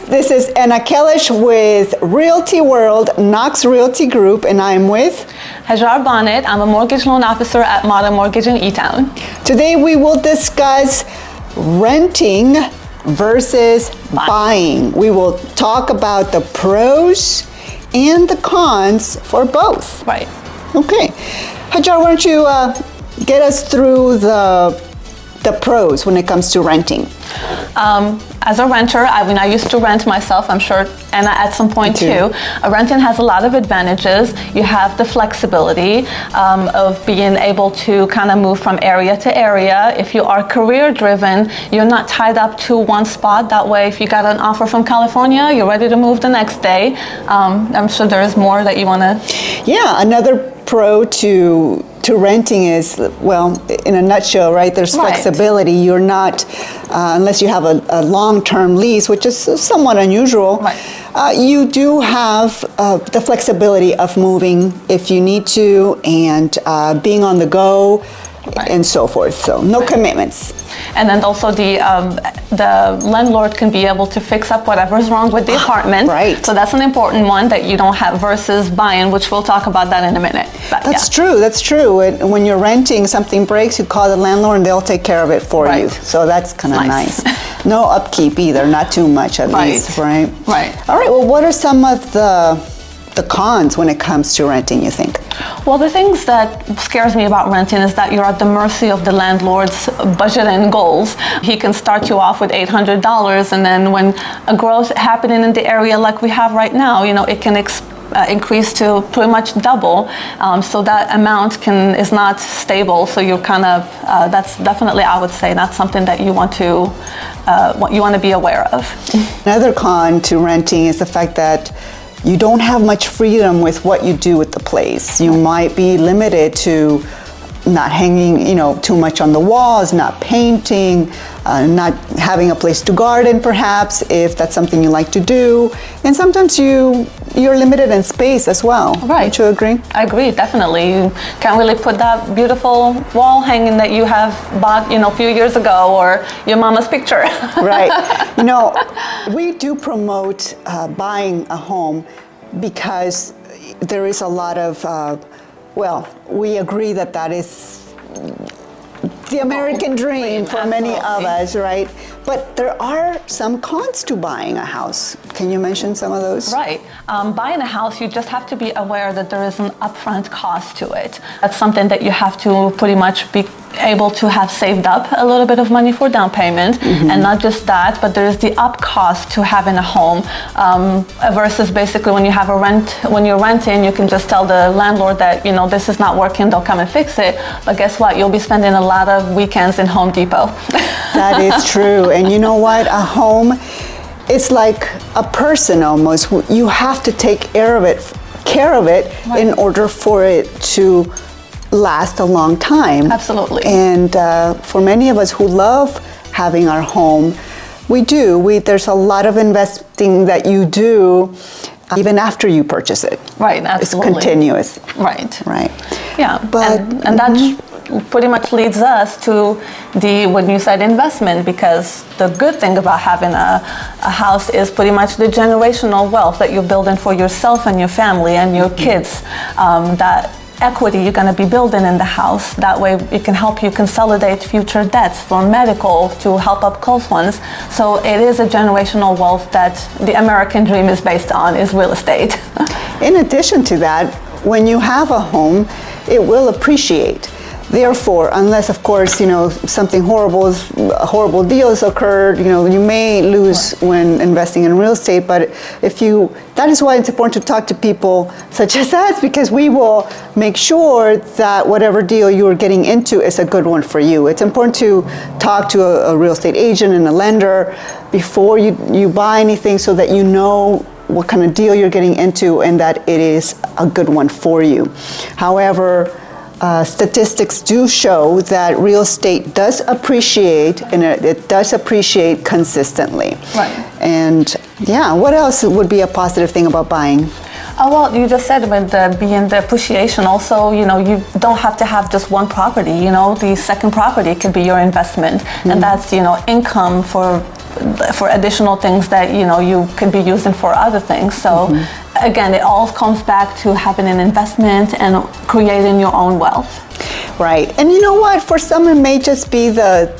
This is Anna Kellish with Realty World, Knox Realty Group, and I'm with Hajar Bonnet. I'm a mortgage loan officer at Modern Mortgage in E-Town. Today we will discuss renting versus buying. We will talk about the pros and the cons for both. Right. Okay. Hajar, why don't you get us through the pros when it comes to renting? As a renter, I used to rent myself. I'm sure Anna at some point too. Renting has a lot of advantages. You have the flexibility of being able to kind of move from area to area. If you are career driven, you're not tied up to one spot. That way, if you got an offer from California, you're ready to move the next day. I'm sure there's more that you want to... Yeah, another pro to renting is, well, in a nutshell, right, there's flexibility. You're not, unless you have a long-term lease, which is somewhat unusual, you do have the flexibility of moving if you need to, and being on the go, and so forth. So no commitments. And then also the landlord can be able to fix up whatever's wrong with the apartment. Right. So that's an important one that you don't have versus buying, which we'll talk about that in a minute. But, that's true. That's true. When you're renting, something breaks, you call the landlord and they'll take care of it for you. So that's kind of nice. No upkeep either, not too much at least, right? Right. All right. Well, what are some of the cons when it comes to renting, you think? Well, the things that scares me about renting is that you're at the mercy of the landlord's budget and goals. He can start you off with $800, and then when a growth happening in the area like we have right now, it can increase to pretty much double. So that amount is not stable. So you're kind of, that's definitely, I would say, not something that you want to be aware of. Another con to renting is the fact that you don't have much freedom with what you do with the place. You might be limited to not hanging, too much on the walls, not painting, not having a place to garden perhaps, if that's something you like to do. And sometimes you're limited in space as well. Right. Don't you agree? I agree, definitely. You can't really put that beautiful wall hanging that you have bought, a few years ago, or your mama's picture. Right. We do promote buying a home because there is a lot of, we agree that is the American dream for many of us, right? But there are some cons to buying a house. Can you mention some of those? Right. Buying a house, you just have to be aware that there is an upfront cost to it. That's something that you have to pretty much be able to have saved up a little bit of money for down payment. And not just that, but there is the up cost to having a home versus basically when you're renting, you can just tell the landlord that, this is not working, they'll come and fix it. But guess what? You'll be spending a lot of weekends in Home Depot. That is true. And you know what? A home, it's like a person almost. You have to take care of it in order for it to last a long time. Absolutely. And for many of us who love having our home, there's a lot of investing that you do even after you purchase it. Right, absolutely. It's continuous. Right. Right. Yeah, but and that pretty much leads us to when you said investment, because the good thing about having a house is pretty much the generational wealth that you're building for yourself and your family and your kids. That equity you're going to be building in the house. That way it can help you consolidate future debts for medical to help up close ones. So it is a generational wealth that the American dream is based on, is real estate. In addition to that, when you have a home, it will appreciate. Therefore, unless of course, something horrible deals occurred, you may lose when investing in real estate. But that is why it's important to talk to people such as us, because we will make sure that whatever deal you are getting into is a good one for you. It's important to talk to a real estate agent and a lender before you buy anything, so that you know what kind of deal you're getting into and that it is a good one for you. However, statistics do show that real estate does appreciate, and it does appreciate consistently. Right. And what else would be a positive thing about buying? Well, you just said with being the appreciation also, you don't have to have just one property, the second property could be your investment. And that's, income for for additional things that you could be using for other things. So again, it all comes back to having an investment and creating your own wealth. Right. And you know what? For some, it may just be the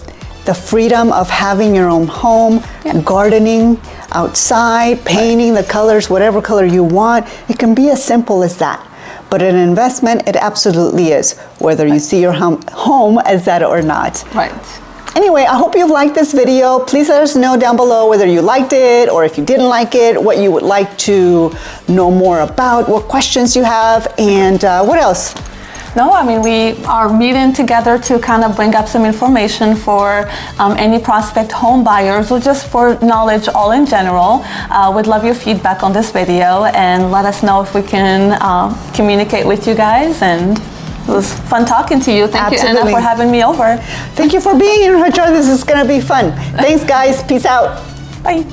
freedom of having your own home, gardening outside, painting the colors, whatever color you want. It can be as simple as that. But an investment, it absolutely is, whether you see your home as that or not. Right. Anyway, I hope you've liked this video. Please let us know down below whether you liked it or if you didn't like it, what you would like to know more about, what questions you have, and what else? No, I mean, we are meeting together to kind of bring up some information for any prospect home buyers or just for knowledge all in general. We'd love your feedback on this video and let us know if we can communicate with you guys. And it was fun talking to you. Thank you, Anna, for having me over. Thank you for being here, Hajar. This is going to be fun. Thanks, guys. Peace out. Bye.